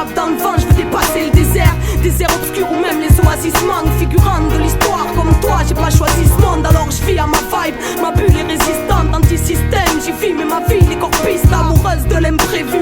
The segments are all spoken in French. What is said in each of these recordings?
cap dans le vent, je veux dépasser le désert. Désert obscur ou même les oasis manquent. Figurante de l'histoire comme toi, j'ai pas choisi ce monde. Alors je vis à ma vibe, ma bulle est résistante. Anti-système, j'y vis mais ma vie l'écorpiste. Amoureuse de l'imprévu,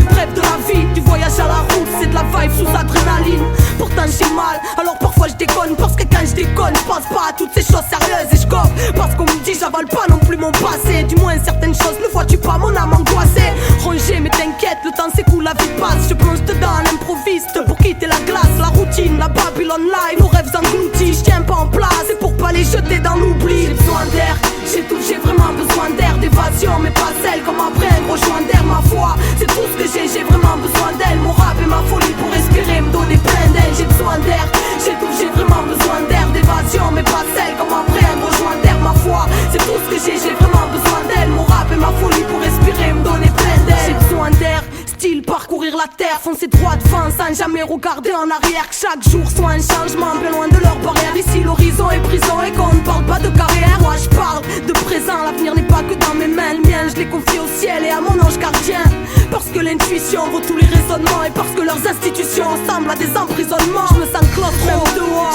bref de la vie. Du voyage à la route, c'est de la vibe sous adrénaline. Pourtant j'ai mal, alors parfois je déconne. Parce que quand je déconne, je pense pas à toutes ces choses sérieuses. Et je gobe, parce qu'on me dit j'avale pas non plus mon passé. Du moins certaines choses, ne vois-tu pas mon âme angoissée. Rangée mais t'inquiète, le temps s'écoule, la vie passe. Je plonge dedans à l'improviste pour quitter la glace. La routine, la Babylone Live, nos rêves engloutis. Je tiens pas en place, c'est pour pas les jeter dans l'oubli. J'ai besoin d'air, j'ai tout, j'ai vraiment besoin d'air. D'évasion mais pas celle comme après un gros joint d'air. Ma foi, c'est tout ce que j'ai vraiment besoin d'elle. Mon rap et ma folie pour respirer, me donner plein d'aile. J'ai besoin d'air, j'ai tout, j'ai vraiment besoin d'air. D'évasion mais pas celle comme après un gros joint d'air. Ma foi, c'est tout ce que j'ai vraiment besoin d'elle. Mon rap et ma folie pour respirer, me donner plein d'aile. J'ai besoin d'air, style parcourir la terre, foncer droit devant sans jamais regarder en arrière. Que chaque jour soit un changement, bien loin de leur barrière. Ici l'horizon est prison et qu'on ne parle pas de carrière. Moi je parle de présent, l'avenir n'est pas que dans mes mains. Le mien je l'ai confié au ciel et à mon ange gardien. Parce que l'intuition vaut tous les raisonnements. Et parce que leurs institutions ressemblent à des emprisonnements. Je me sens claustro,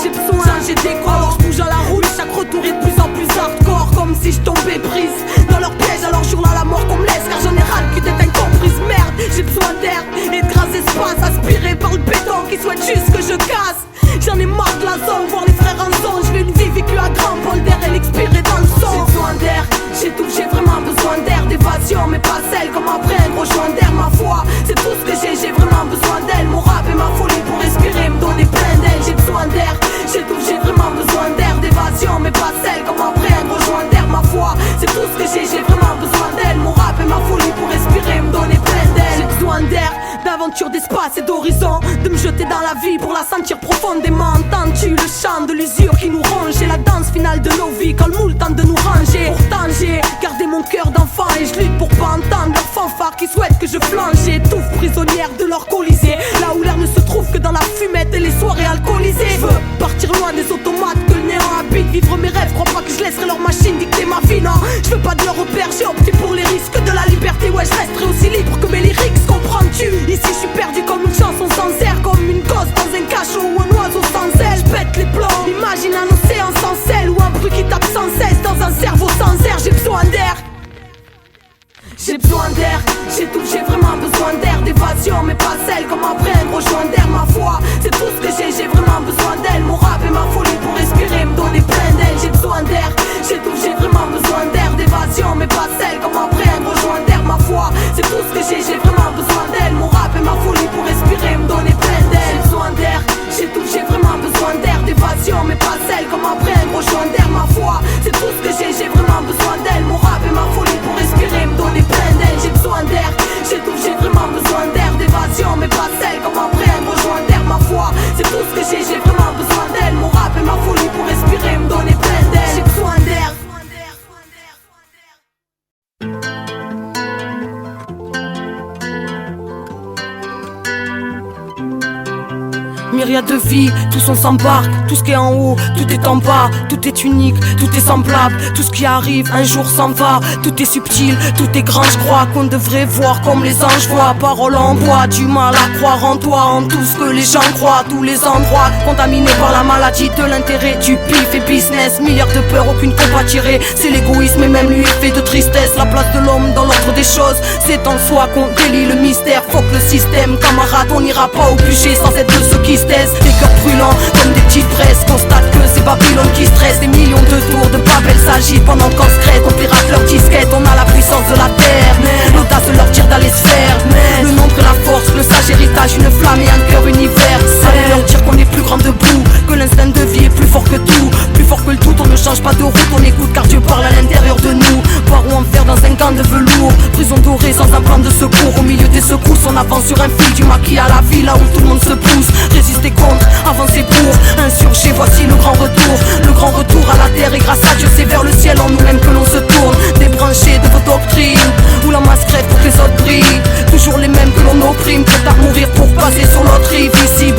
j'ai besoin de changer d'écho. Alors je bouge à la roue, chaque retour est de plus en plus hardcore. Comme si je tombais prise dans leur piège, alors je hurle à la mort qu'on me laisse. Car j'en ai ras le cul d'être incomprise, merde. J'ai besoin d'air et de gras espace, aspiré par le béton qui souhaite juste que je casse. J'en ai marre de la zone, voir les frères en zone. Je veux une vie vécue à grand bol d'air et l'expirer dans le son. J'ai besoin d'air, j'ai tout, j'ai vraiment besoin d'air. D'évasion mais pas celle comme après un gros joint d'air. Ma foi, c'est tout ce que j'ai vraiment besoin d'elle. Mon rap et ma folie pour respirer, me donner plein d'aile. J'ai besoin d'air, j'ai tout, j'ai vraiment besoin d'air. D'évasion mais pas celle comme après un gros joint d'air. Ma foi, c'est tout ce que j'ai vraiment besoin d'elle. Mon rap et ma folie pour respirer, me donner plein d'aile. J'ai besoin d'air, d'aventure, d'espace et d'horizon. De me jeter dans la vie pour la sentir profondément. Entends-tu le chant de l'usure qui nous ronge? Et la danse finale de nos vies quand le moule tente de nous ranger. Pourtant j'ai gardé mon cœur d'enfant et je lutte pour pas entendre leurs fanfares qui souhaitent que je flanche. J'étouffe prisonnière de leur colisée, là où l'air ne se trouve que dans la fumette et les soirées alcoolisées. Je veux partir loin des automates que le néant habite. Vivre mes rêves, crois pas que je laisserai leur machine dicter ma vie. Non, je veux pas de leur repère, j'ai opté pour les risques de la liberté. Ouais, je resterai aussi libre que mes lyrics, comprends-tu? Ici je suis perdu comme une chanson sans air, comme une gosse dans un cachot ou un oiseau sans aile. Je pète les plombs, imagine un océan sans sel ou un bruit qui tape sans cesse dans un cerveau sans air. J'ai besoin d'air, j'ai besoin d'air, j'ai tout, j'ai vraiment besoin d'air. D'évasion mais pas celle comme après un gros joint d'air. Ma foi, c'est tout ce que j'ai vraiment besoin d'elle. Mon rap et ma folie pour respirer, me donner plein d'aile. J'ai besoin d'air, j'ai tout, j'ai vraiment besoin d'air. D'évasion mais pas celle comme après un gros joint d'air. Ma foi, c'est tout ce que j'ai vraiment besoin d'elle. Mon rap et ma folie pour respirer, me donner plein d'aile. J'ai besoin d'air, j'ai tout, j'ai vraiment besoin d'air. D'évasion mais pas celle comme après un gros joint d'air. Ma foi, c'est tout ce que j'ai vraiment besoin d'elle. Mon rap et ma folie pour respirer, me donner plein d'aile. J'ai besoin d'air, j'ai tout, j'ai vraiment besoin d'air. D'évasion mais pas celle comme après un gros joint d'air. Ma foi, c'est tout ce que j'ai vraiment besoin d'elle. Mon rap et ma folie pour respirer, me donner plein d'aile. J'ai besoin d'air. Myriade de vies, tous on s'embarque. Tout ce qui est en haut, tout est en bas. Tout est unique, tout est semblable. Tout ce qui arrive, un jour s'en va. Tout est subtil, tout est grand. Je crois qu'on devrait voir comme les anges voient. Parole en bois, du mal à croire en toi. En tout ce que les gens croient. Tous les endroits contaminés par la maladie de l'intérêt. Du pif et business, milliards de peurs, aucune combat tirée. C'est l'égoïsme et même lui est fait de tristesse. La place de l'homme dans l'ordre des choses, c'est en soi qu'on délie le mystère. Faut que le système, camarade, on n'ira pas au bûcher sans être de ceux qui se taisent. Des cœurs brûlants comme des petites braises. Constate que c'est Babylone qui stresse. Des millions de tours de Babel s'agitent pendant qu'en secret on pirate leur disquette. On a la puissance de la terre, l'audace de leur tir dans les sphères. Le nombre, la force, le sage héritage, une flamme et un cœur universel. Leur dire qu'on est plus grand debout, que l'instinct de vie est plus fort que tout. Plus fort que le tout, on ne change pas de route. On écoute car Dieu parle à l'intérieur de nous. Voir où en faire dans un gant de velours. Prison dorée sans un plan de secours. Au milieu des secousses on avance sur un fil. Du maquis à la ville là où tout le monde se pousse. Résister contre, avancer pour. Insurger, voici le grand retour. Le grand retour à la terre et grâce à Dieu c'est vers le ciel en nous-mêmes que l'on se tourne. Débranchés de vos doctrines, où la masquerade pour que les autres brillent. Toujours les mêmes que l'on opprime, prêts à mourir pour passer sur l'autre rive. Ici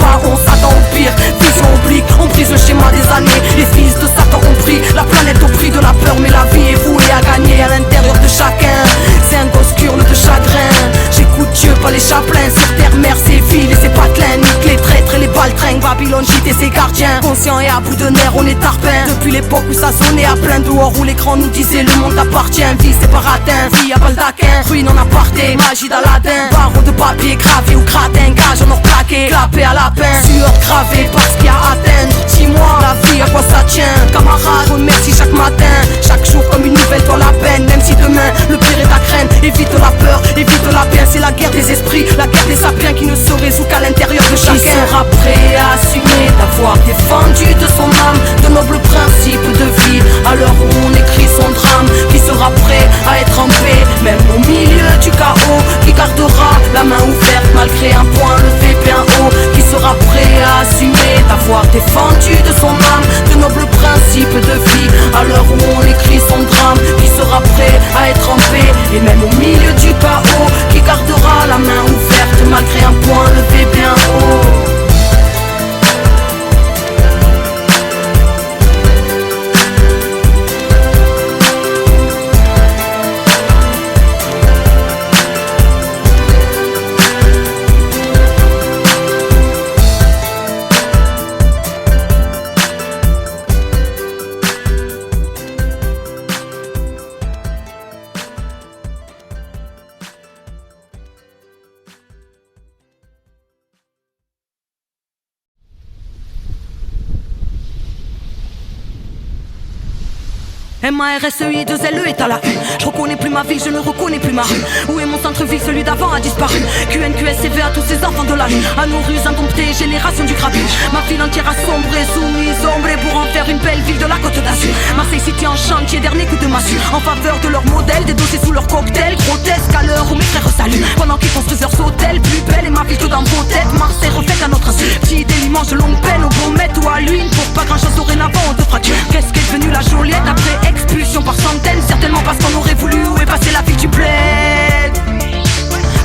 à bout de nerfs, on est tarpin. Depuis l'époque où ça sonnait à plein dehors, où l'écran nous disait le monde t'appartient. Vie c'est baratin, vie à baldaquin, ruine en aparté, magie d'Aladin. Barreau de papier gravé ou gratin, gage en or plaqué, clapé à lapin. Sueur gravée parce qu'il y a à atteindre. Dis-moi la vie à quoi ça tient. Camarade, remercie chaque matin, chaque jour comme une nouvelle dans la peine. Même si demain le pire est à craindre, évite la peur, évite la peine. C'est la guerre des esprits, la guerre des sapiens qui ne se résout qu'à l'intérieur de chacun. Qui sera prêt à assumer d'avoir défendu de son âme de nobles principes de vie à l'heure où on écrit son drame? Qui sera prêt à être en paix même au milieu du chaos? Qui gardera la main ouverte malgré un point levé bien haut? Qui sera prêt à assumer d'avoir défendu de son âme de nobles principes de vie à l'heure où on écrit son drame? Qui sera prêt à être en paix et même au milieu du chaos? Qui gardera la main ouverte malgré un point levé bien haut? MARSEI2LE est à la une. Je reconnais plus ma ville, je ne reconnais plus ma rue. Où est mon centre-ville, celui d'avant a disparu. QNQSCV à tous ces enfants de la lune, à nos rues indomptées, génération du grabuge. Ma ville entière a sombré, soumise, ombrée, pour en faire une belle ville de la Côte d'Azur. Marseille City en chantier, dernier coup de massue, en faveur de leur modèle, des dossiers sous leur cocktail. Grotesque à l'heure où mes frères saluent, pendant qu'ils construisent leurs hôtels. Plus belle et ma ville tout dans vos têtes. Marseille reflète à notre insu. Petite et l'immense de longue peine, au Baumette ou à l'Une. Pour pas grand chose dorénavant, on te fracture. Qu'est-ce qu'est devenu la Joliette après expulsion par centaines? Certainement parce qu'on aurait voulu. Où est passée la ville du bled?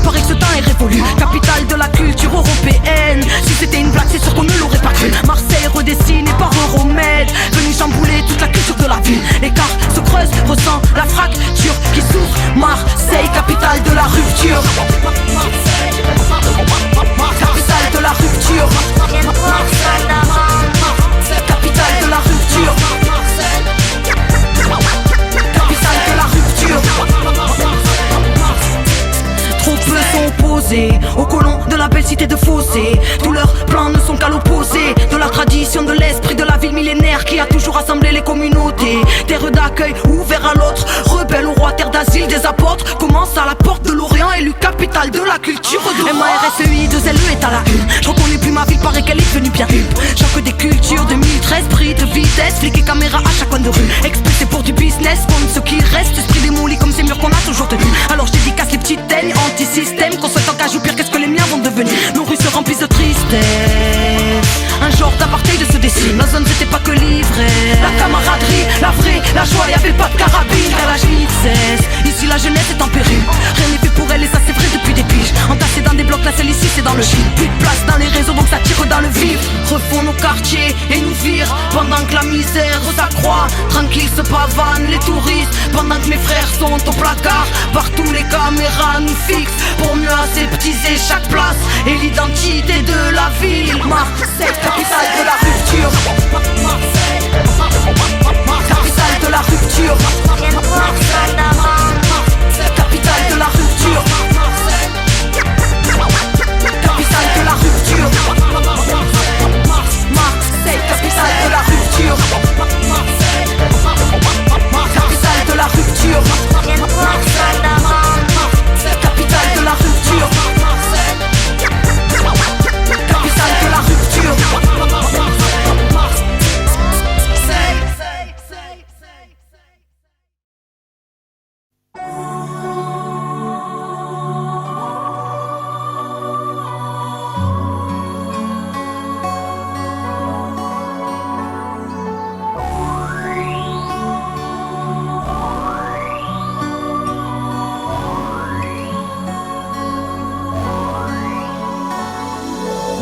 Paraît que ce temps est révolu, capitale de la culture européenne. Si c'était une blague, c'est sûr qu'on ne l'aurait pas cru. Marseille redessinée par Euromède, venu chambouler toute la culture de la ville. L'écart se creuse, ressent la fracture qui s'ouvre. Marseille, capitale de la rupture. Capitale de la rupture. Capitale de la rupture. Capitale de la rupture. Trop peu sont opposés aux colons de la belle cité de Fossé. Tous leurs plans ne sont qu'à l'opposé de la tradition, de l'esprit de la ville millénaire qui a toujours rassemblé les communautés. Terre d'accueil ouvert à l'autre, rebelle au roi, terre d'asile des apôtres. Commence à la porte de l'Orient, élue capitale de la culture de MARSEI2LE est à la une. Je reconnais plus ma ville, paraît qu'elle est devenue bien une. Choc des cultures 2013, prix de vitesse, flics et caméras à chaque coin de rue. Expulsés pour du business, comme ce qui reste, esprit démoli comme ces murs qu'on a toujours tenus. Alors je dédicace les petites teignes anti-système, qu'on souhaite en cage ou pire, qu'est-ce que les miens vont devenir. Nos rues se remplissent de tristesse, un genre d'apartheid se dessine. La zone c'était pas que l'ivresse, la camaraderie, la vraie, la joie, y'avait pas de carabine. Car l'âge limite cesse, ici la jeunesse est en péril. Rien n'est fait pour elle et ça c'est vrai depuis des piges. Entassés dans des blocs, la selle ici c'est dans le shit. Plus de place dans les réseaux donc ça tire dans le vif. Refont nos quartiers et nous virent pendant que la misère s'accroît. Tranquille se pavanent les touristes pendant que mes frères sont au placard. Partout les caméras nous fixent pour mieux aseptiser chaque place et l'identité de la ville. Marseille, capitale de la rupture. Capitale de la rupture. Capitale de la rupture. Capitale de la rupture. Marseille, capitale de la rupture. Capitale de la rupture. Capitale de la rupture. Capitale de la rupture.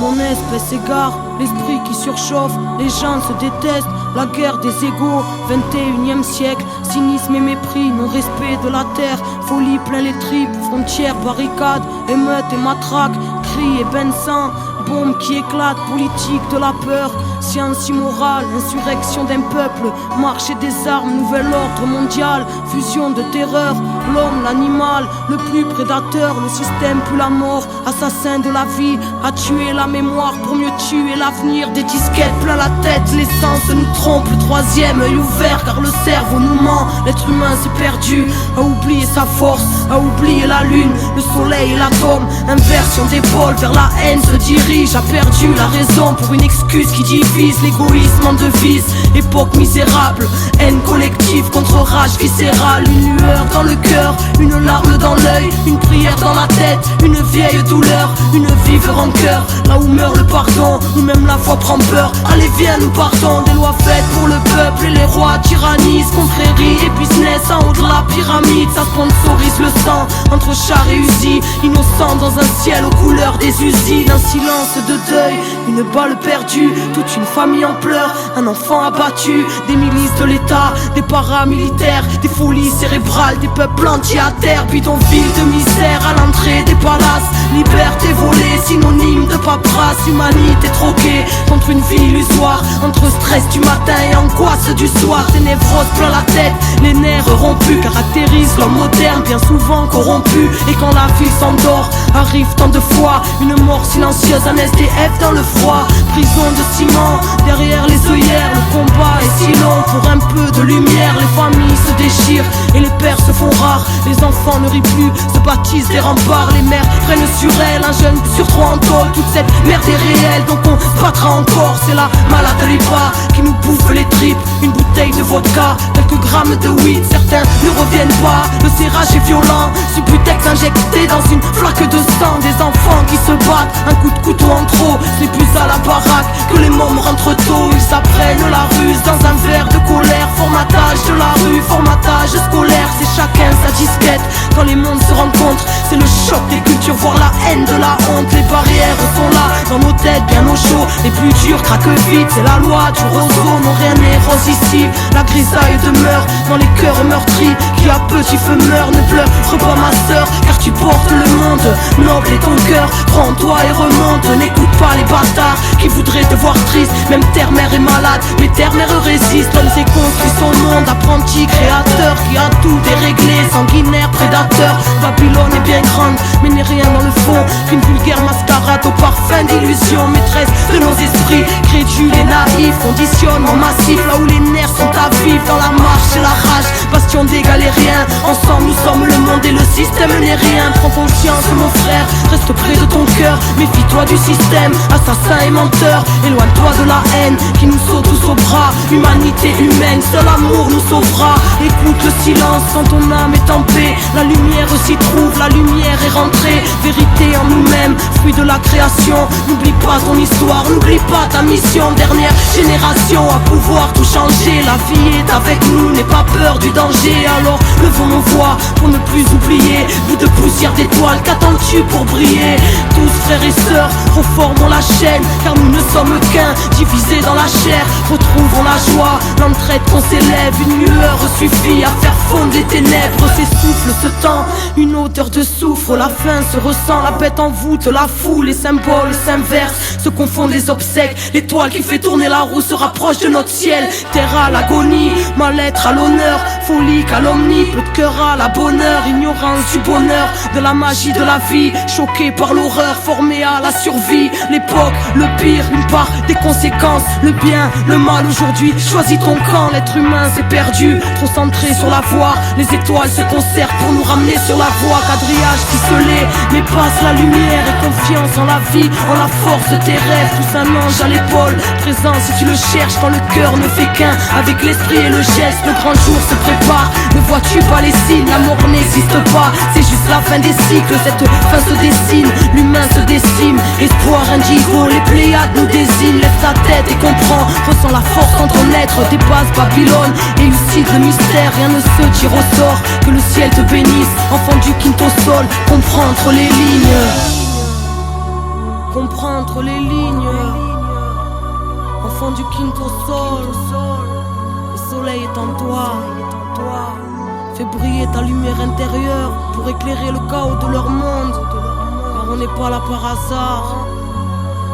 Mon espèce s'égare, l'esprit qui surchauffe, les gens se détestent, la guerre des égaux, 21e siècle, cynisme et mépris, non-respect de la terre, folie plein les tripes, frontières, barricades, émeutes et matraques, cris et bains de sang, bombe qui éclate, politique de la peur, science immorale, insurrection d'un peuple, marché des armes, nouvel ordre mondial, fusion de terreur, l'homme, l'animal, le plus prédateur, le système plus la mort, assassin de la vie, a tué la mémoire pour mieux tuer l'avenir, des disquettes plein la tête, l'essence nous trompe, le troisième œil ouvert car le cerveau nous ment, l'être humain s'est perdu, a oublié sa force, a oublié la lune, le soleil et l'atome, inversion d'épaule vers la haine se dirige, a perdu la raison pour une excuse qui divise, l'égoïsme en devise, époque misérable, haine collective contre rage viscérale, une lueur dans le cœur, une larme dans l'œil, une prière dans la tête, une vieille douleur, une vive rancœur, là où meurt le pardon, où même la foi prend peur, allez viens nous partons, des lois faites pour le peuple et les rois tyrannisent, confrérie et business en haut de la pyramide, ça sponsorise le sang, entre chars et usines, innocents dans un ciel aux couleurs des usines, un silence de deuil, une balle perdue, toute une famille en pleurs, un enfant abattu, des milices de l'État, des paramilitaires, des folies cérébrales, des peuples entiers à terre, bidonville de misère à l'entrée des palaces, liberté volée, synonyme de paperasse, humanité troquée contre une vie illusoire, entre stress du matin et angoisse du soir, des névroses plein la tête, les nerfs rompus caractérisent l'homme moderne, bien souvent corrompu, et quand la ville s'endort, arrive tant de fois une mort silencieuse, un SDF dans le froid, prison de ciment, derrière les œillères, le combat est si long, pour un peu de lumière, les familles se déchirent et les pères se font rares, les enfants ne rient plus, se baptisent des remparts, les mères prennent sur elles, un jeune sur trois en tôle, toute cette merde est réelle, donc on battra encore, c'est la malade lipa qui nous bouffe les tripes, une bouteille de vodka, quelques grammes de weed, certains ne reviennent pas, le serrage est violent, Subutex injecté dans une flaque de sang, des enfants qui se battent, un coup de couteau en trop, c'est plus à la baraque que les mômes rentrent tôt, ils apprennent la ruse dans un verre de colère, formatage de la rue, formatage scolaire, c'est chacun sa disquette, quand les mondes se rencontrent, c'est le choc des cultures, voire la haine de la honte, les barrières sont là, dans nos têtes bien au chaud, les plus durs craquent vite, c'est la loi du roseau, non rien n'est rose ici, la grisaille demeure dans les cœurs meurtris, qui à petit feu meurt, ne pleure pas ma sœur, car tu portes le monde, noble est ton cœur, prends-toi et remonte, n'écoute pas les bâtards, qui voudraient te voir triste, même terre-mère est malade, mais terre-mère résiste, l'homme s'est construit son monde, apprenti créateur, qui a tout déréglé, sanguinaire, prédateur, Babylone est bien grande, mais n'est rien dans le fond, qu'une vulgaire mascarade au parfum d'illusion, maîtresse de nos esprits, crédules et naïfs, conditionnement massif, là où les nerfs sont à vivre, dans la marche et la rage, bastion des galériens, ensemble nous sommes le monde et le système n'est rien, prends conscience mon frère, reste près de ton cœur, méfie-toi du système, assassin et menteur, éloigne-toi de la haine, qui nous saute tous au bras, humanité humaine, seul amour nous sauvera, écoute le silence quand ton âme est en paix, la lumière s'y trouve, la lumière est rentrée, vérité en nous-mêmes, fruit de la création, n'oublie pas ton histoire, n'oublie pas ta mission, dernière génération à pouvoir tout changer, la vie est avec nous, n'aie pas peur du danger, alors levons nos voix pour ne plus oublier, bout de poussière d'étoiles, qu'attends-tu pour briller, tous frères et sœurs, reformons la chaîne, car nous ne sommes qu'un, divisés dans la chair, retrouvons la joie, l'entraide qu'on s'élève, une lueur suffit à faire fondre les ténèbres, s'essouffle ce temps, une odeur de soufre, la faim se ressent, la bête en voûte, la foule, les symboles s'inversent, se confondent les obsèques, l'étoile qui fait tourner la roue se rapproche de notre ciel, terre à l'agonie, mal-être à l'honneur, folie calomnie, peu de cœur à la bonheur, ignorance du bonheur, de la magie de la vie, choqué par l'horreur, formé à la survie, l'époque, le pire, une part des conséquences, le bien, le mal aujourd'hui, choisis ton camp, l'être humain s'est perdu, trop centré sur la voie, les étoiles se concertent pour nous ramener sur la voie, quadrillage ficelé, mais passe la lumière et confiance en la vie, en la force de tes rêves, tous un ange à l'épaule, présent si tu le cherches quand le cœur ne fait qu'un, avec l'esprit et le geste, le grand jour se prépare, ne vois-tu pas les signes, la mort n'existe pas, c'est juste la fin des cycles, cette fin se dessine, l'humain se décime, espoir indigo, les Pléiades nous désignent, lève ta tête et comprends, ressens la force en ton être, dépasse Babylone, élucide le mystère, rien ne se tire au sort, que le ciel te bénisse, enfant du quinto sol, comprends entre les lignes, comprends entre les lignes, enfant du quinto sol, le soleil est en toi, fais briller ta lumière intérieure pour éclairer le chaos de leur monde, car on n'est pas là par hasard.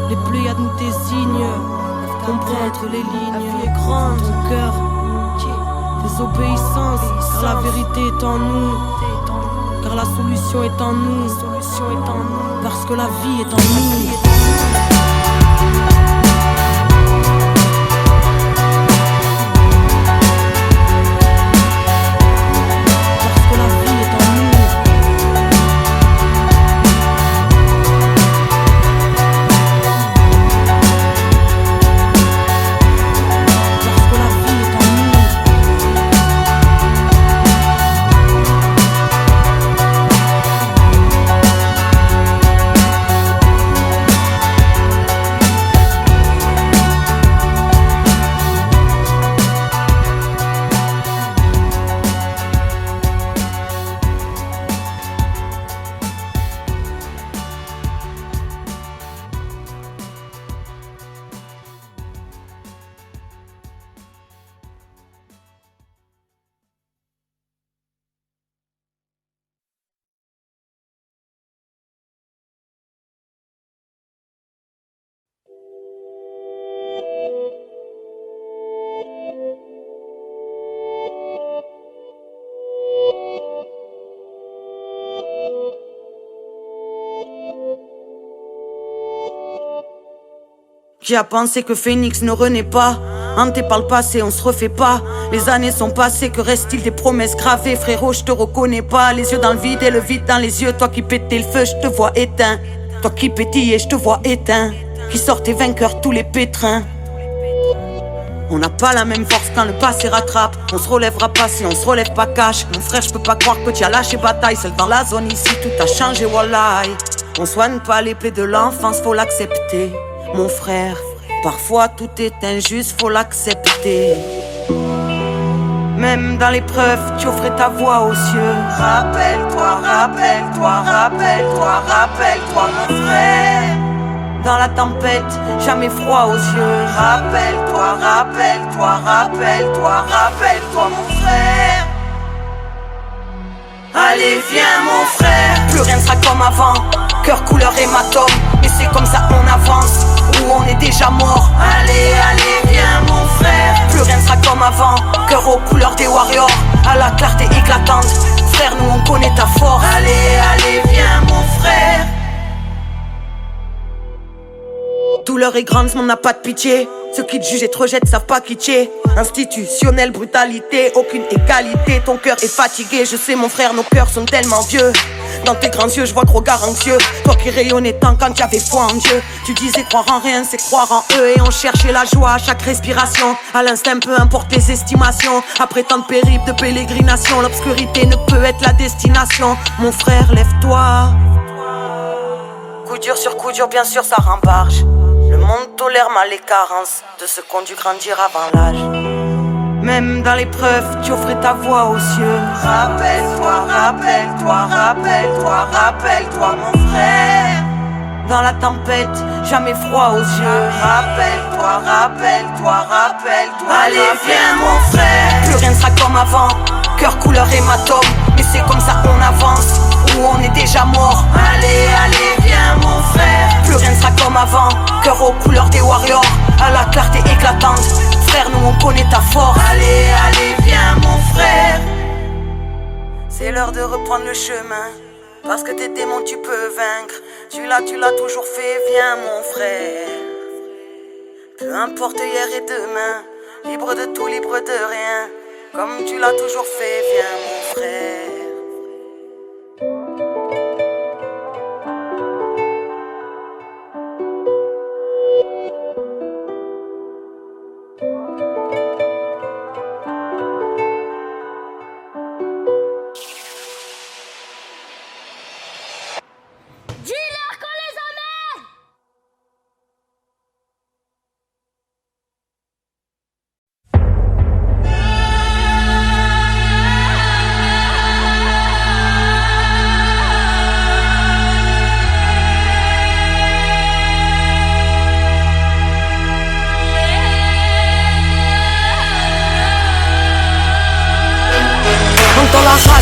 Les Pléiades nous désignent. Comprends entre les lignes. La vie est grande, ton cœur. Désobéissance, car la vérité est en nous. Car la solution est en nous. Parce que la vie est en nous. Qui a pensé que Phénix ne renaît pas? Hanté par le passé, on se refait pas. Les années sont passées, que reste-t-il des promesses gravées? Frérot, je te reconnais pas. Les yeux dans le vide et le vide dans les yeux. Toi qui pétais le feu, je te vois éteint. Toi qui pétillais, je te vois éteint. Qui sortait vainqueur tous les pétrins. On n'a pas la même force quand le passé rattrape. On se relèvera pas si on se relève pas cash. Mon frère, je peux pas croire que tu as lâché bataille. Seul dans la zone ici, tout a changé, wallahi. On soigne pas les plaies de l'enfance, faut l'accepter. Mon frère, parfois tout est injuste, faut l'accepter. Même dans l'épreuve, tu offrais ta voix aux cieux. Rappelle-toi, rappelle-toi, rappelle-toi, rappelle-toi, mon frère. Dans la tempête, jamais froid aux yeux. Rappelle-toi, rappelle-toi, rappelle-toi, rappelle-toi, mon frère. Allez, viens, mon frère. Plus rien ne sera comme avant. Cœur couleur hématome. Et c'est comme ça qu'on avance. Ou on est déjà mort. Allez, allez, viens, mon frère. Plus rien ne sera comme avant. Cœur aux couleurs des warriors. À la clarté éclatante. Frère, nous on connaît ta force. Allez, allez, viens, mon frère. Douleur est grande, ce monde n'a pas de pitié. Ceux qui te jugent et te rejettent savent pas qui tu es. Institutionnelle brutalité, aucune égalité. Ton cœur est fatigué, je sais mon frère, nos cœurs sont tellement vieux. Dans tes grands yeux, je vois trop regard anxieux. Toi qui rayonnais tant quand tu avais foi en Dieu. Tu disais croire en rien, c'est croire en eux. Et on cherchait la joie à chaque respiration. À l'instinct, peu importe tes estimations. Après tant de périples, de pélégrination, l'obscurité ne peut être la destination. Mon frère, lève-toi. Coup dur, bien sûr, ça rembarge. Le monde tolère mal les carences de ceux qui ont dû grandir avant l'âge. Même dans l'épreuve, tu offrais ta voix aux cieux. Rappelle-toi, rappelle-toi, rappelle-toi, rappelle-toi, mon frère. Dans la tempête, jamais froid aux yeux. Rappelle-toi, rappelle-toi, rappelle-toi. Allez, viens, mon frère. Plus rien ne sera comme avant. Cœur couleur hématome. Mais c'est comme ça qu'on avance. Ou on est déjà mort. Allez, allez, viens, mon frère. Plus rien ne sera comme avant. Cœur aux couleurs des warriors. À la clarté éclatante. Frère, nous on connaît ta force. Allez, allez, viens, mon frère. C'est l'heure de reprendre le chemin. Parce que tes démons tu peux vaincre. Tu l'as toujours fait, viens mon frère. Peu importe hier et demain. Libre de tout, libre de rien. Comme tu l'as toujours fait, viens mon frère.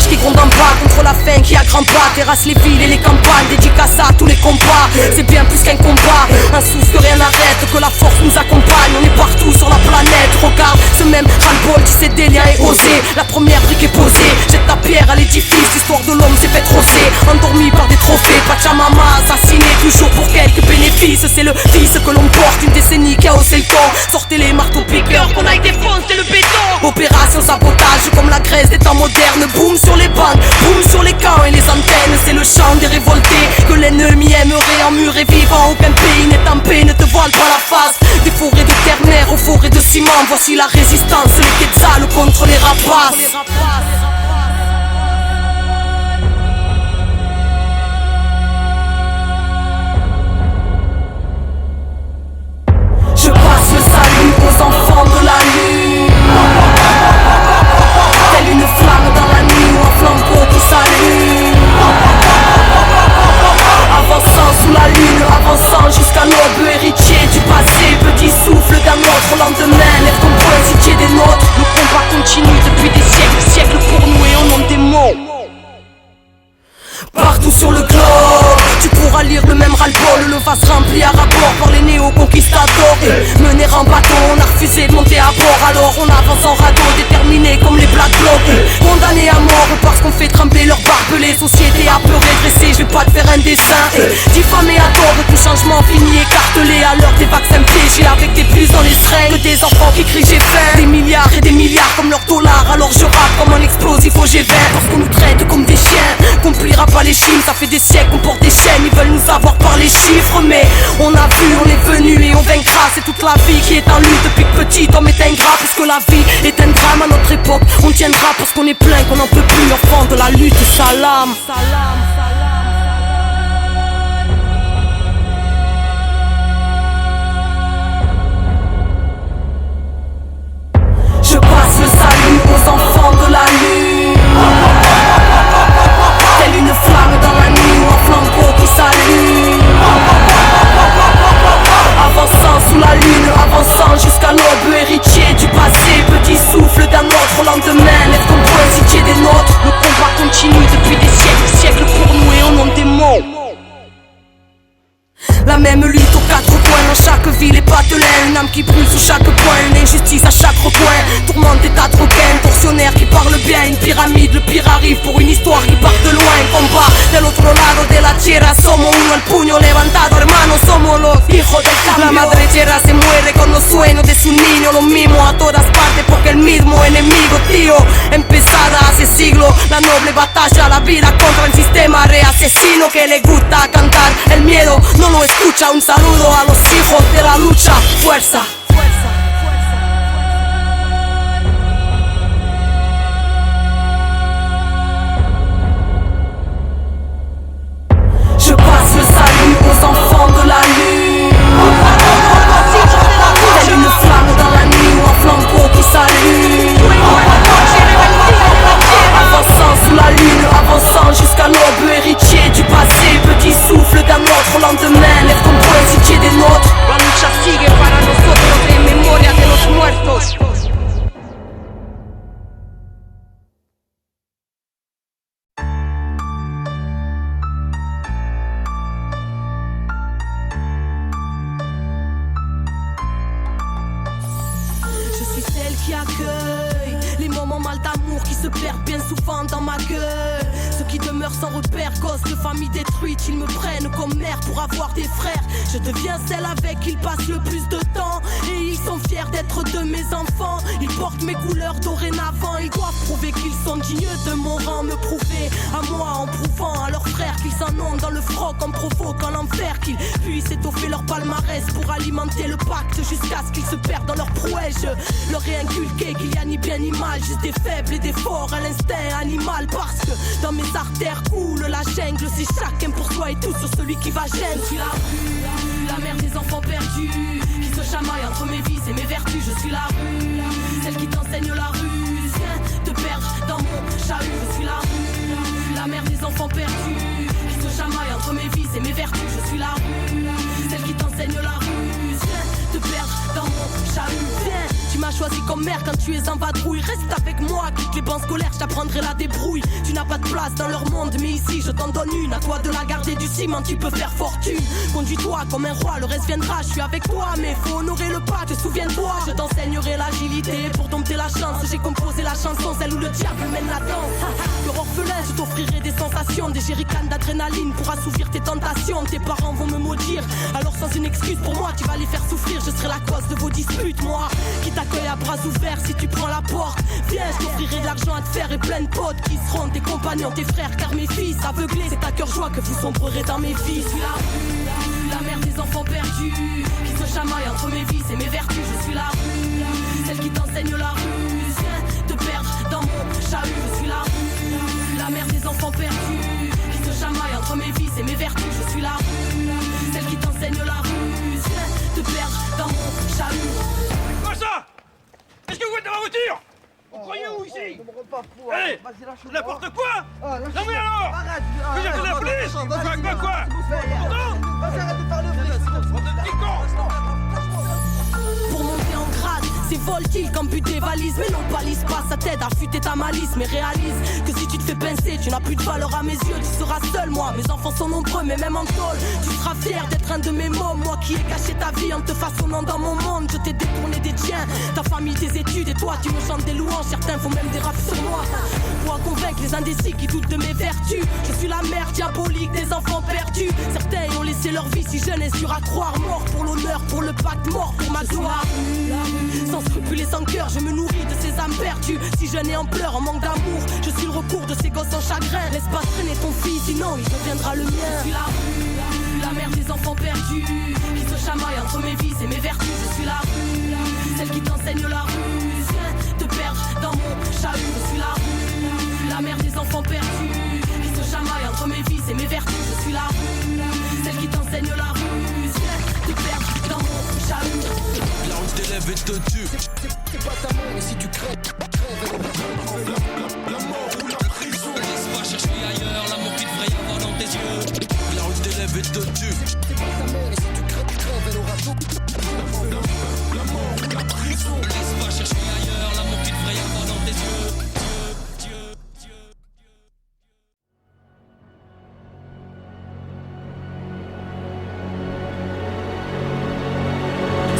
rage qui gronde en bas, contre la faim qui a grand pas, terrasse les villes et les campagnes, dédicace à tous les combats. C'est bien plus qu'un combat, un souffle que rien n'arrête, que la force nous accompagne. On est partout sur la planète, regarde ce même ras-le-bol, disséder, liens et oser. La première brique est posée, jette ta pierre à l'édifice, l'histoire de l'homme s'est faite rosée, endormi par des trophées. Pachamama assassiné, toujours pour quelques bénéfices. C'est le vice que l'on porte, une décennie qui a haussé le ton. Sortez les marteaux piqueurs qu'on aille défoncer le béton. Opération sabotage comme la Grèce des temps modernes. Boum sur les bandes, boum sur les camps et les antennes. C'est le chant des révoltés que l'ennemi aimerait en mur et vivant. Aucun pays n'est en paix, ne te voile pas la face. Des forêts de terre-mer aux forêts de ciment. Voici la résistance, les quetzals contre les rapaces. Je passe le salut aux enfants de la lune. Telle une flamme dans la nuit ou un flambeau qui s'allume. Avançant sous la lune, avançant jusqu'à l'aube, héritier du passé, petit souffle d'un autre lendemain. Lève ton poing si tu es des nôtres. Le combat continue depuis des siècles pour nous et au nom des mots. Partout sur le globe, tu pourras lire le même ras-le-bol. Le vase rempli à rapport par les néo-conquistadors. Mener en bateau, on a refusé de monter à bord. Alors on avance en radeau, déterminé comme les Black Blocs. Condamnés à mort parce qu'on fait trembler leurs barbelés. Société apeurée, dressée, je vais pas te faire un dessin. Diffamé à tort, tout changement fini écartelé. À l'heure des vaccins piégés avec des puces dans les seringues. Des enfants qui crient j'ai faim. Des milliards et des milliards comme leurs dollars. Alors je rappe comme un explosif au G20. Parce qu'on nous traite comme des chiens, qu'on pliera pas les chimes, ça fait des siècles qu'on porte des chaînes. Ils veulent nous avoir par les chiffres, mais on a vu, on est venu et on vaincra. C'est toute la vie qui est en lutte. Depuis que petit homme est ingrat, puisque la vie est un drame à notre époque. On tiendra parce qu'on est plein, qu'on n'en peut plus. Enfant de la lutte, salam. Je passe le salut aux enfants de la lune. Telle une flamme dans la nuit ou un flambeau qui s'allume. Avançant sous la lune, avançant jusqu'à l'aube, héritier du passé, petit souffle d'un autre lendemain. Lève ton poing si tu es des nôtres. Le combat continue depuis des siècles pour nous et au nom des mots. La même lutte aux quatre coins, dans chaque ville et patelin. Une âme qui brûle sous chaque coin, une injustice à chaque recoin. Tourmente des tas de requins, tortionnaire qui parle bien. Une pyramide, le pire arrive pour une histoire qui part de loin. Combat del otro lado de la tierra, somos uno, el puño levantado, hermanos, somos los hijos del cambio. La madre tierra se muere con los sueños de su niño. Lo mismo a todas partes porque el mismo enemigo, tío. Empezada hace siglos, la noble batalla, la vida contra el sistema reasesino que le gusta cantar. El miedo no lo escucha. Un saludo a los hijos de la lucha. Fuerza. Je passe le salut aux enfants de la lune. Telle une flamme dans la nuit ou un flambeau qui s'allume. Avançant sous la lune, avançant jusqu'à l'aube, héritier du passé, petit souffle d'un autre lendemain. Lève ton poing si tu es des nôtres. La lucha sigue para nosotros en memoria de los muertos. Je suis celle qui accueille les moments mal d'amour qui se perdent bien souvent dans ma gueule. Ceux qui demeurent sans repère, gosses de famille détruite, ils me prennent comme mère pour avoir des frères. Je deviens celle avec qui ils passent le plus de temps et ils sont fiers d'être de mes enfants. Ils portent mes couleurs dorénavant, ils doivent prouver qu'ils sont dignes de mon rang. Me prouver à moi en prouvant à leurs frères qu'ils en ont dans le froc en provoquant l'enfer, qu'ils puissent étoffer leur palmarès pour alimenter le pacte jusqu'à ce qu'ils se perdent dans leur prouesse. Je leur ai inculqué qu'il y a ni bien ni mal, juste des faibles et des forts à l'instinct animal. Parce que dans mes artères coule la jungle, c'est chacun pour soi et tout sur celui qui va gêner. Je suis la rue, la mère des enfants perdus, qui se chamaille entre mes vices et mes vertus. Je suis la rue, celle qui t'enseigne la ruse, viens te perdre dans mon chahut. Je suis la rue, la mère des enfants perdus, qui se chamaille entre mes vices et mes vertus. Je suis la rue, celle qui t'enseigne la ruse, viens te perdre dans mon chahut. Viens, tu m'as choisi comme mère quand tu es en vadrouille. Reste avec moi, quitte les bancs scolaires, je t'apprendrai la débrouille. Tu n'as pas de place dans leur monde, mais ici je t'en donne une. À toi de la garder du ciment, tu peux faire fortune. Conduis-toi comme un roi, le reste viendra, je suis avec toi. Mais faut honorer le pas, te souviens-toi. Je t'enseignerai l'agilité pour dompter la chance. J'ai composé la chanson, celle où le diable mène la danse. Cœur orphelin, je t'offrirai des sensations, des jerrycans d'adrénaline pour assouvir tes tentations. Tes parents vont me maudire, alors sans une excuse pour moi, tu vas les faire souffrir. Je serai la cause de vos disputes, moi qui t'accueille à bras ouverts si tu prends la porte. Viens, je t'offrirai de l'argent à te faire et plein de potes qui seront tes compagnons, tes frères. Car mes fils aveuglés, c'est à cœur joie que vous sombrerez dans mes vies. Je suis la rue, la mère des enfants perdus, qui se chamaille entre mes vices et mes vertus. Je suis la rue, celle qui t'enseigne la ruse. Viens te perdre dans mon chahut. Je suis la rue, la mère des enfants perdus, qui se chamaille entre mes vices et mes vertus. Je suis la rue, celle qui t'enseigne la ruse. Viens te perdre dans mon chahut. Quoi ça? Est-ce que vous êtes dans ma voiture? Vous croyez où ici? Allez, n'importe quoi. Non mais alors, vous êtes de la police? Quoi? Vas-y, arrête de parler au pour monter en grade, c'est voltige comme but des valises. Mais non, balise pas, ça t'aide à fuiter ta malice. Mais réalise que si tu te fais pincer, tu n'as plus de valeur à mes yeux. Tu seras seul, moi, mes enfants sont nombreux, mais même en tôle tu seras fier d'être un de mes mômes. Moi qui ai caché ta vie en te façonnant dans mon monde. Je t'ai détourné des tiens, ta famille, tes études. Et toi, tu me chantes des louanges, certains font même des raps sur moi. Pour convaincre les indécis qui doutent de mes vertus. Je suis la mère diabolique des enfants perdus. Certains ont laissé leur vie si jeune et sur à croire. Mort pour l'honneur, pour le pacte, mort pour ma gloire. Sans scrupules et sans cœur, je me nourris de ces âmes perdues. Si jeune et en pleurs, en manque d'amour, je suis le recours de ces gosses en chagrin. Laisse pas traîner ton fils, sinon il deviendra le mien. Je suis la rue, la mère des enfants perdus, qui se chamaille entre mes vices et mes vertus. Je suis la rue, celle qui t'enseigne la ruse. Viens te perdre dans mon chahut. Je suis la rue, la mère des enfants perdus, qui se chamaille entre mes vices et mes vertus. Je suis la rue, celle qui t'enseigne la ruse. Viens te perdre dans mon chahut. Là où je t'élève et te tue. C'est pas ta mère et si tu crèves, la mort ou la prison. Laisse pas chercher ailleurs l'amour qu'il devrait y avoir dans tes yeux. Là où je t'élève et te tue. c'est pas ta mère et si tu crèves, elle aura tout. La mort ou la prison. Laisse pas chercher ailleurs l'amour qu'il devrait y avoir dans tes yeux.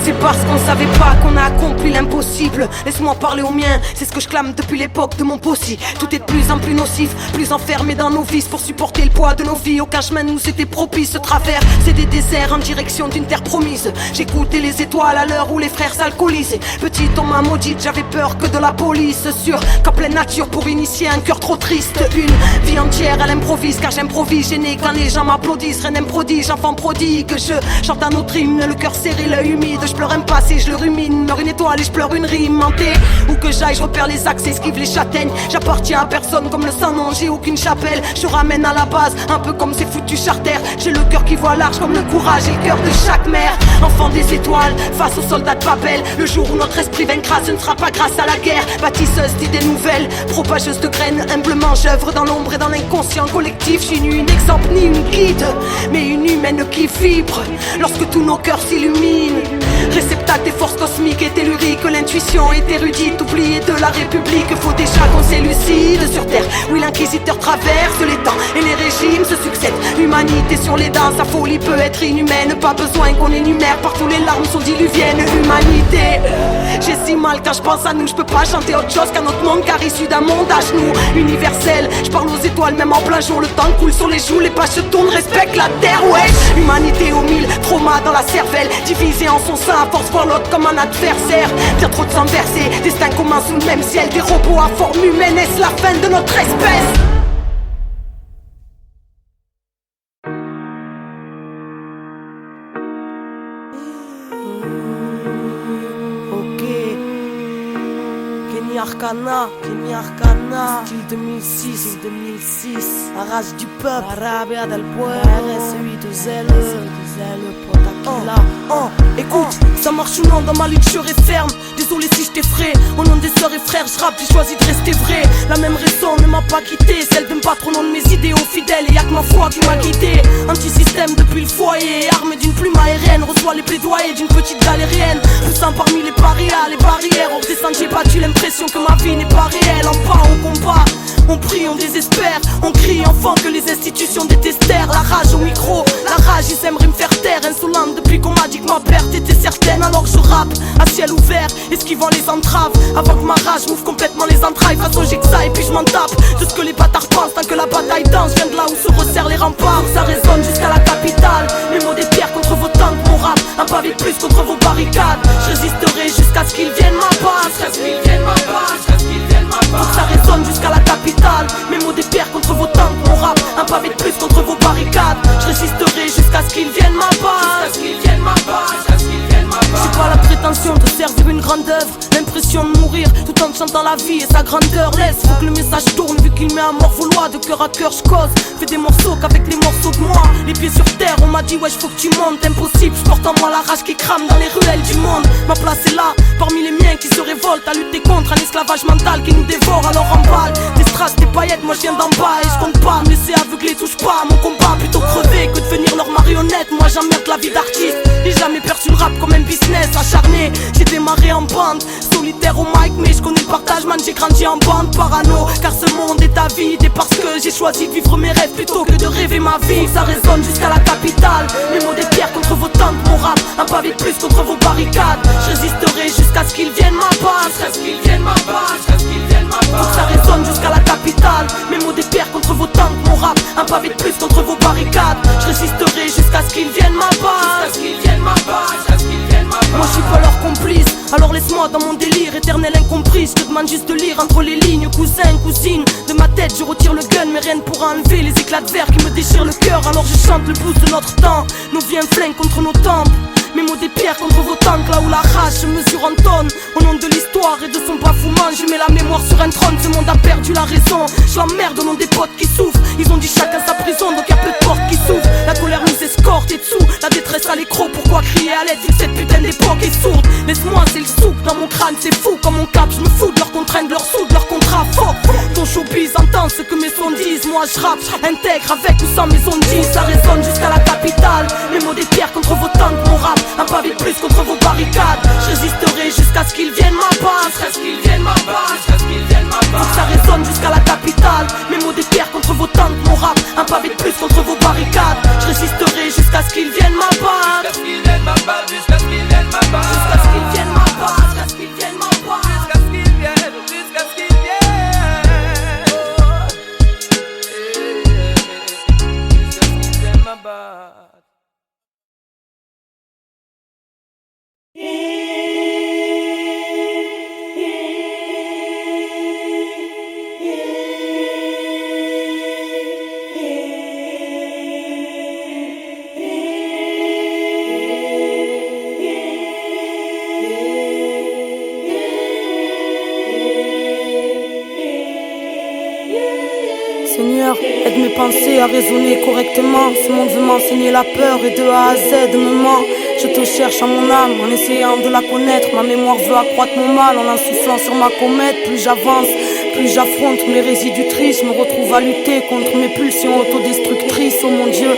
C'est parce qu'on savait pas qu'on a accompli l'impossible. Laisse-moi parler au mien, c'est ce que je clame depuis l'époque de mon possi. Tout est de plus en plus nocif, plus enfermé dans nos vices. Pour supporter le poids de nos vies, aucun chemin nous était propice. Ce travers, c'est des déserts en direction d'une terre promise. J'écoutais les étoiles à l'heure où les frères s'alcoolisaient. Petit on m'a maudite, j'avais peur que de la police. Sûr qu'en pleine nature pour initier un cœur trop triste. Une vie entière elle improvise, car j'improvise. Gêné quand les gens m'applaudissent, rien d'un prodige, enfant prodigue. Je chante un autre hymne, le cœur serré, l'œil humide. Je pleure un passé, je le rumine, meurt une étoile et je pleure une rime hantée. Où que j'aille, je repère les axes, esquive les châtaignes. J'appartiens à personne comme le sang, non, j'ai aucune chapelle. Je ramène à la base, un peu comme ces foutus charters. J'ai le cœur qui voit large comme le courage et le cœur de chaque mère. Enfant des étoiles, face aux soldats de Babel. Le jour où notre esprit vaincra, ce ne sera pas grâce à la guerre. Bâtisseuse d'idées nouvelles, propageuse de graines. Humblement j'œuvre dans l'ombre et dans l'inconscient collectif. Je suis ni une exemple ni une guide, mais une humaine qui vibre lorsque tous nos cœurs s'illuminent. Réceptacle des forces cosmiques et telluriques, l'intuition est érudite, oubliée de la République. Faut déjà qu'on s'élucide sur terre. Oui, l'inquisiteur traverse les temps et les régimes se succèdent. L'humanité sur les dents, sa folie peut être inhumaine. Pas besoin qu'on énumère, partout les larmes sont diluviennes. Humanité, j'ai si mal quand je pense à nous. Je peux pas chanter autre chose qu'un autre monde, car issu d'un monde à genoux universel. Je parle aux étoiles même en plein jour. Le temps coule sur les joues, les pages se tournent, respecte la terre, ouais. Humanité au mille, trauma dans la cervelle, divisé en son sein à force voir l'autre comme un adversaire. Bien trop de sang versé, destin commun sous le même ciel. Des robots à forme humaine, est-ce la fin de notre espèce? Kenny Arcana, style 2006, la race du peuple, Arabia del Pueblo, RS8 Zelle, écoute, ça marche ou non dans ma lutte, je serai ferme. Désolé si je t'effraie, au nom des sœurs et frères, je rappe, j'ai choisi de rester vrai. La même raison ne m'a pas quitté, celle de me battre au nom de mes idéaux fidèles. Et y'a que ma foi qui m'a guidé. Anti-système depuis le foyer, armé d'une plume aérienne, reçoit les plaidoyers d'une petite galérienne. Poussant parmi les parias, les barrières J'ai battu l'impression que ma vie n'est pas réelle. En pas on combat, on prie, on désespère. On crie enfant que les institutions détestèrent. La rage au micro, la rage ils aimeraient me faire taire. Insolente depuis qu'on m'a dit que ma perte était certaine. Alors je rappe à ciel ouvert, esquivant les entraves. Avant que ma rage m'ouvre complètement les entrailles. Façon j'ai que ça et puis je m'en tape de ce que les bâtards pensent. Tant que la bataille danse, je viens de là où se resserrent les remparts. Ça résonne jusqu'à la capitale. Les mots des pierres contre vos tanks, mon rap. Un pavé de plus contre vos barricades. Je résisterai jusqu'à ce qu'ils viennent m'abattre. Jusqu'à ce qu'ils viennent m'abattre. Jusqu'à ce qu'ils viennent m'abattre. Faut que ça résonne jusqu'à la capitale. Mes mots des pierres contre vos tanks, mon rap. Un pavé de plus contre vos barricades. Je résisterai jusqu'à ce qu'ils viennent m'abattre. Jusqu'à ce qu'ils viennent m'abattre. Jusqu'à ce qu'ils viennent m'abattre. J'ai pas la prétention de servir une grande œuvre. L'impression de mourir tout en chantant la vie et sa grandeur. Laisse, faut que le message tourne vu qu'il met à mort vos lois. De cœur à cœur je cause. Fais des morceaux qu'avec les morceaux de moi. Les pieds sur terre, on m'a dit ouais faut que tu montes. Impossible, je porte en moi la rage qui crame dans les ruelles du monde. Ma place est là, parmi les miens qui se révoltent à lutter contre un esclavage mental qui nous dévore. Alors emballe des strass, des paillettes, moi je viens d'en bas. Et je compte pas me laisser aveugler, touche pas à mon combat. Plutôt crever que devenir leur marionnette. Moi j'emmerde la vie d'artiste. J'ai jamais perçu le rap comme un business acharné. J'ai démarré en bande, solitaire au mic. Mais je connais le partage man, j'ai grandi en bande parano. Car ce monde est avide et parce que j'ai choisi de vivre mes rêves plutôt que de rêver ma vie. Ça résonne jusqu'à la capitale. Les mots des pierres contre vos tanks, mon rap. Un pavé de plus contre vos barricades. Je résisterai jusqu'à ce qu'ils viennent m'abattre. Jusqu'à ce qu'ils viennent m'abattre. Jusqu'à ce qu'ils viennent m'abattre. Faut que ça résonne jusqu'à la capitale. Mes mots des pierres contre vos tanks, mon rap. Un pavé de plus contre vos barricades. Je résisterai jusqu'à ce qu'ils viennent m'abattre. Jusqu'à ce qu'ils viennent m'abattre. Jusqu'à ce qu'ils viennent m'abattre. Moi je suis pas leur complice. Alors laisse-moi dans mon délire éternel incompris. Je te demande juste de lire entre les lignes. Cousin, cousine, de ma tête je retire le gun. Mais rien ne pourra enlever les éclats de verre qui me déchirent le cœur. Alors je chante le blues de notre temps. Nos vies un flingue contre nos tempes. Mes mots des pierres contre vos tanks. Là où la rage se mesure en tonnes. Au nom de l'histoire et de son bafouement, je mets la mémoire sur un trône. Ce monde a perdu la raison. Je l'emmerde au nom des potes qui souffrent. Ils ont dit chacun sa prison, donc y'a peu de portes qui s'ouvrent. La colère nous escorte et dessous la détresse à l'écro. Pourquoi crier à l'aide si cette putain d'époque est sourde? Laisse-moi, c'est le souk dans mon crâne, c'est fou. Comme mon cap, je me fous de leurs contraintes, de leurs sous, de leurs contrats faux. Ton showbiz entend ce que mes sons disent. Moi je rappe, intègre avec ou sans mes ondes. Ça résonne jusqu'à la capitale. Mes mots des pierres contre vos tanks, mon rap. Un pavé de plus contre vos barricades. Je résisterai jusqu'à ce qu'ils viennent m'abattre. Jusqu'à ce qu'ils viennent m'abattre. Jusqu'à ce qu'ils viennent m'abattre. Faut que ça résonne jusqu'à la capitale. Mes mots des pierres contre vos tanks, mon rap. Un pavé de plus contre vos barricades. Je résisterai jusqu'à ce qu'ils viennent m'abattre. Jusqu'à ce qu'ils viennent m'abattre. Jusqu'à ce qu'ils viennent m'abattre. Jusqu'à ce qu'ils viennent m'abattre. Jusqu'à ce qu'ils viennent m'abattre. Jusqu'à ce qu'ils viennent. Jusqu'à ce qu'ils viennent. Jusqu'à ce qu'ils viennent m'abattre. Seigneur, aide mes pensées à raisonner correctement. Ce monde veut m'enseigner la peur et de A à Z me ment. Je te cherche en mon âme en essayant de la connaître. Ma mémoire veut accroître mon mal en insoufflant sur ma comète. Plus j'avance, plus j'affronte mes résidus tristes. Je me retrouve à lutter contre mes pulsions autodestructrices. Oh mon Dieu,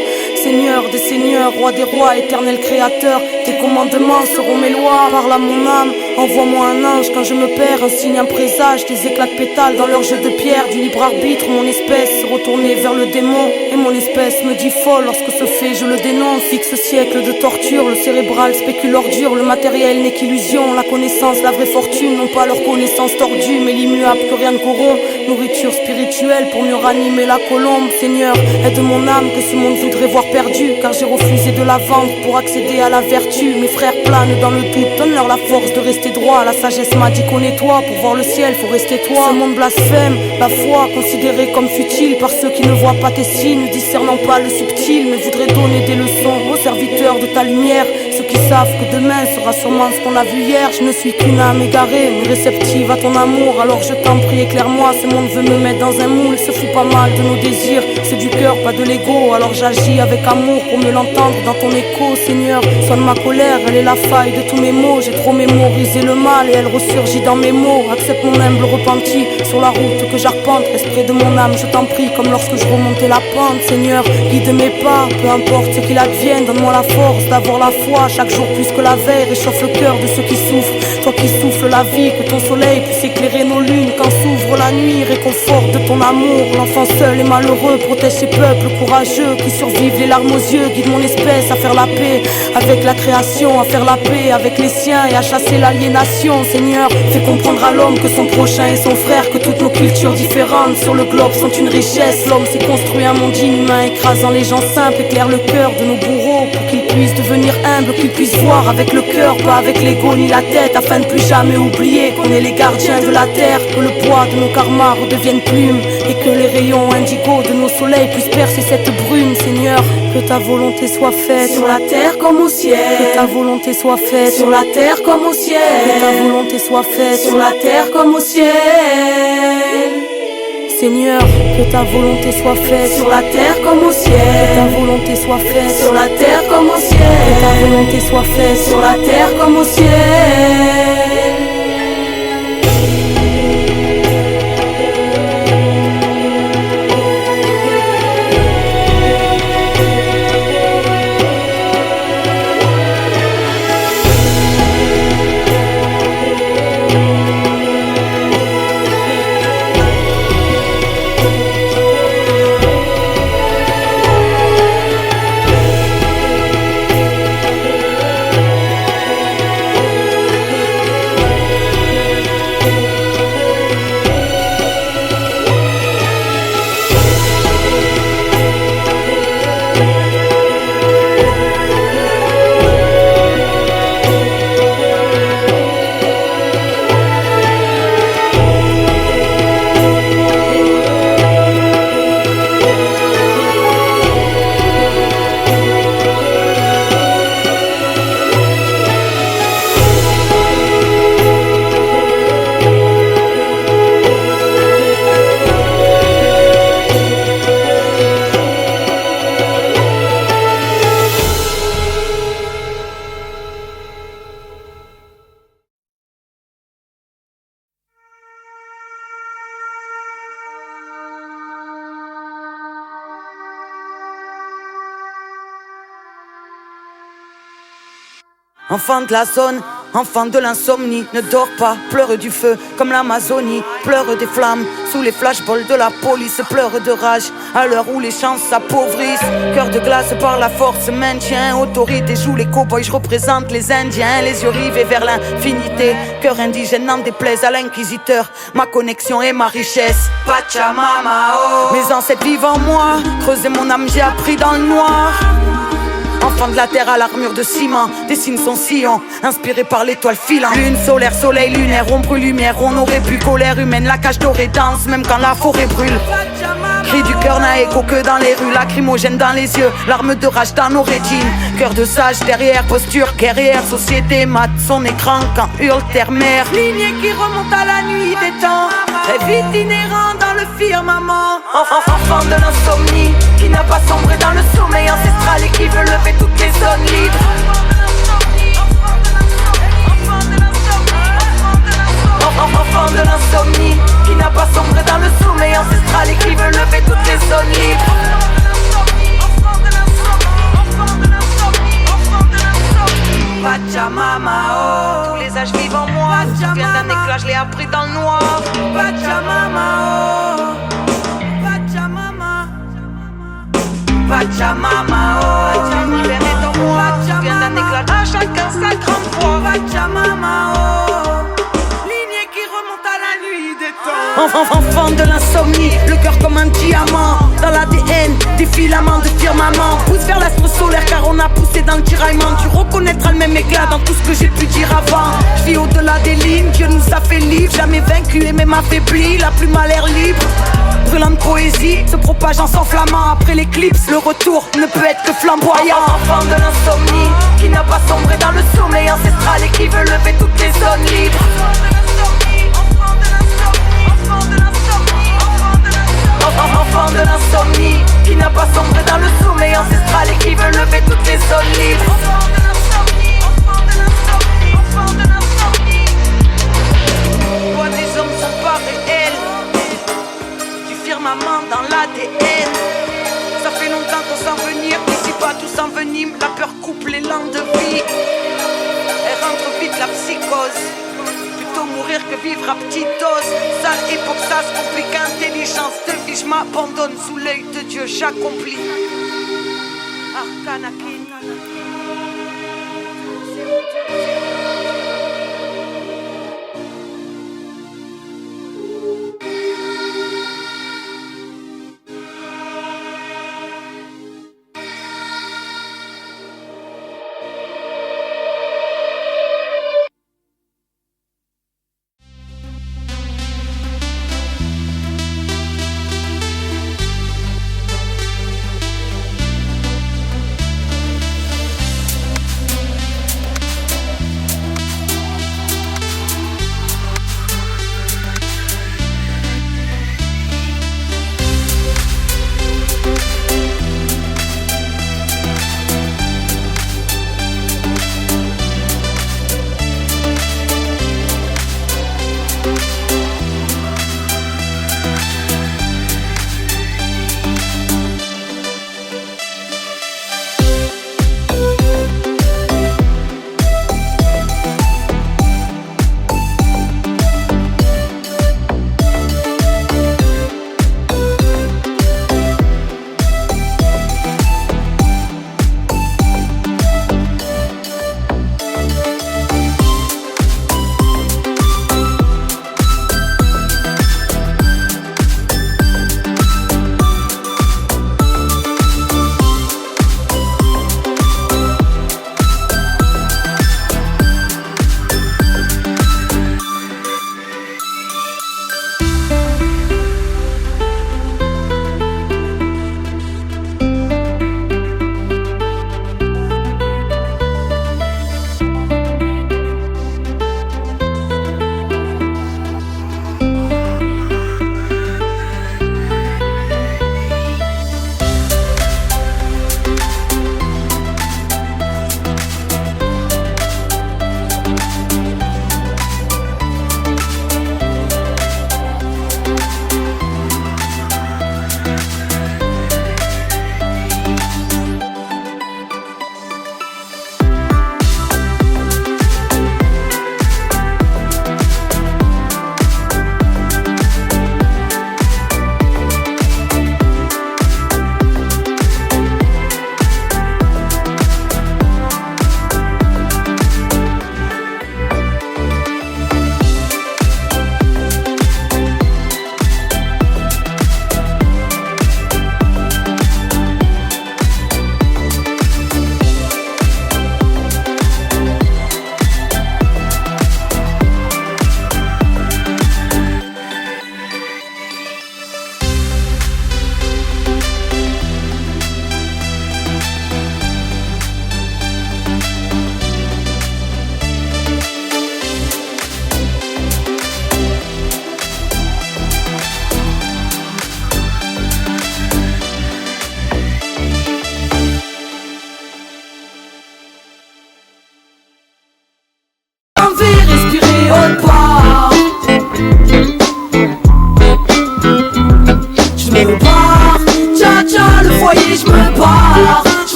Seigneur des seigneurs, roi des rois, éternel créateur. Tes commandements seront mes lois. Parle à mon âme, envoie-moi un ange quand je me perds. Un signe, un présage, des éclats de pétales dans leur jeu de pierre. Du libre arbitre, mon espèce se retourner vers le démon. Et mon espèce me dit folle lorsque ce fait je le dénonce. Fixe siècle de torture, le cérébral spécule ordure. Le matériel n'est qu'illusion, la connaissance, la vraie fortune. Non pas leur connaissance tordue, mais l'immuable que rien ne corrompt. Nourriture spirituelle pour mieux ranimer la colombe. Seigneur, aide mon âme que ce monde voudrait voir perdue. Car j'ai refusé de la vendre pour accéder à la vertu. Mes frères planent dans le doute, donne-leur la force de rester droit. La sagesse m'a dit connais-toi, pour voir le ciel faut rester toi. Ce monde blasphème, la foi considérée comme futile par ceux qui ne voient pas tes signes, discernant pas le subtil, mais voudraient donner des leçons aux serviteurs de ta lumière. Ceux qui savent que demain sera sûrement ce qu'on a vu hier. Je ne suis qu'une âme égarée, mais réceptive à ton amour. Alors je t'en prie, éclaire-moi, ce monde veut me mettre dans un moule. Se fout pas mal de nos désirs, c'est du cœur, pas de l'ego. Alors j'agis avec amour pour mieux l'entendre dans ton écho. Seigneur, sonne ma colère, elle est la faille de tous mes mots. J'ai trop mémorisé le mal et elle ressurgit dans mes mots. Accepte mon humble repenti sur la route que j'arpente. Reste près de mon âme, je t'en prie, comme lorsque je remontais la pente. Seigneur, guide mes pas, peu importe ce qu'il advienne. Donne-moi la force d'avoir la foi chaque jour plus que la veille. Réchauffe le cœur de ceux qui souffrent. Toi qui souffles souffle la vie, que ton soleil puisse éclairer nos lunes quand s'ouvre la nuit, réconforte ton amour. L'enfant seul et malheureux protège ses peuples courageux qui survivent les larmes aux yeux. Guide mon espèce à faire la paix avec la création, à faire la paix avec les siens et à chasser l'aliénation. Seigneur, fais comprendre à l'homme que son prochain est son frère, que toutes nos cultures différentes sur le globe sont une richesse. L'homme s'est construit un monde inhumain, écrasant les gens simples, éclaire le cœur de nos bourreaux pour qu'ils puissent devenir humbles, qu'ils puissent voir avec le cœur, pas avec l'ego ni la tête, afin de plus jamais oublier qu'on est les gardiens de la terre, que le poids de nos karmas redevienne plume et que les rayons indigo de nos soleils puissent percer cette brume. Seigneur, que ta volonté soit faite sur la terre comme au ciel, que ta volonté soit faite sur la terre comme au ciel, que ta volonté soit faite sur la terre comme au ciel. Seigneur, que ta volonté soit faite sur la terre comme au ciel, que ta volonté soit faite sur la terre comme au ciel, que ta volonté soit faite sur la terre comme au ciel. Enfant de la zone, enfant de l'insomnie, ne dors pas, pleure du feu comme l'Amazonie, pleure des flammes sous les flashballs de la police, pleure de rage à l'heure où les chances s'appauvrissent. Cœur de glace par la force maintient, autorité joue les cowboys, je représente les Indiens, les yeux rivés vers l'infinité. Cœur indigène n'en déplaise à l'inquisiteur, ma connexion et ma richesse. Pachamama, oh. Mes ancêtres vivent en moi, creuser mon âme j'ai appris dans le noir. Enfant de la terre à l'armure de ciment, dessine son sillon, inspiré par l'étoile filante. Lune, solaire, soleil, lunaire, ombre, lumière. On aurait pu colère humaine, la cage dorée danse, même quand la forêt brûle. Cri du cœur n'a écho que dans les rues, lacrymogène dans les yeux, larmes de rage dans nos rétines. Cœur de sage derrière, posture guerrière, société mate son écran quand hurle terre-mère. Lignée qui remonte à la nuit des temps, très vite inhérent dans le firmament. Enfant de l'insomnie, qui n'a pas sombré dans le sommeil ancestral et qui veut lever toutes les zones libres. Enfant de l'insomnie, qui n'a pas sombré dans le sommeil ancestral et qui veut lever toutes les zones libres. Pachamama, oh. Tous les âges vivent en moi. Je viens d'un éclat, je l'ai appris dans le noir. Pachamama, oh. Pachamama. Pachamama, oh. L'hiver est en moi. Je viens d'un éclat, à chacun sa grande foi. Pachamama, oh. Lignée qui remonte à la nuit des temps. Enfant de l'insomnie, le cœur comme un diamant. Dans l'ADN, des filaments de firmament. Pousse vers l'astre solaire car on a poussé dans le tiraillement. Tu reconnaîtras le même éclat dans tout ce que j'ai pu dire avant. Je vis au-delà des lignes, Dieu nous a fait livre. Jamais vaincu et même affaibli, la plume à l'air libre. Brûlante poésie, se propageant sans flamant. Après l'éclipse, le retour ne peut être que flamboyant. Enfant de l'insomnie, qui n'a pas sombré dans le sommeil ancestral et qui veut lever toutes les zones libres. Enfant de l'insomnie, qui n'a pas sombré dans le sommeil ancestral et qui veut lever toutes les zones libres. Les voix des hommes sont pas réelles, du firmament dans l'ADN. Ça fait longtemps qu'on s'envenime, ici pas tout s'envenime. La peur coupe l'élan de vie, elle rentre vite la psychose. Plutôt mourir que vivre à petite dose. Sale époque, ça se complique, intelligence de vie, je m'abandonne sous l'œil de Dieu, j'accomplis. Arkanaki.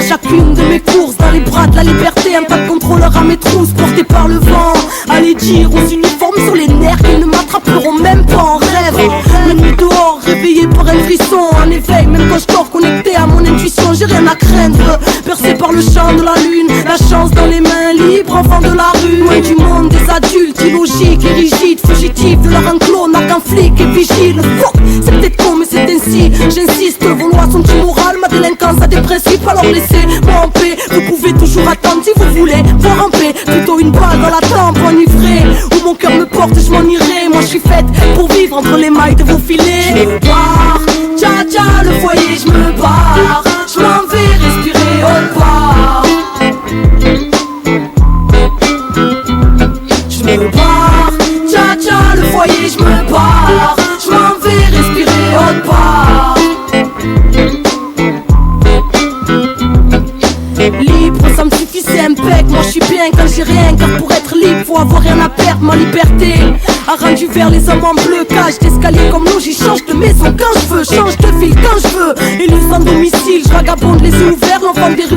chacune de mes courses dans les bras de la liberté. Un tas de contrôleurs à mes trousses portés par le vent. Allez dire aux uniformes sur les nerfs qu'ils ne m'attraperont même pas en rêve. La nuit dehors, réveillé par un frisson, en éveil, même quand je dors connecté à mon intuition, j'ai rien à craindre. Percé par le champ de la lune, la chance dans les mains libres, enfant de la rue. Loin du monde des adultes, illogiques et rigides, fugitifs de leur enclos, n'a qu'un flic et vigile. Fuck, c'est peut-être con mais c'est ainsi, j'insiste, vos lois sont immorales, ma délinquance a des principes, alors laissez-moi en paix. Vous pouvez toujours attendre si vous voulez voir en paix, plutôt une balle dans la tempe enivrée, où mon cœur me porte, je m'en irai. Moi je suis faite pour vivre entre les mailles de vos filets. Je me barre, tcha tcha le foyer, je me barre, je m'en vais respirer au part. Je me barre, tcha tcha le foyer, je me barre, je m'en vais respirer au part. Libre, ça me suffit, c'est impec. Moi je suis bien quand j'ai rien, car pour être libre faut faut avoir rien à perdre, ma liberté a rendu vers les hommes en bleu. Cage d'escalier comme nous, j'y change de maison quand je veux, change de ville quand je veux. Élu sans domicile, je vagabonde les yeux ouverts, l'enfant des rues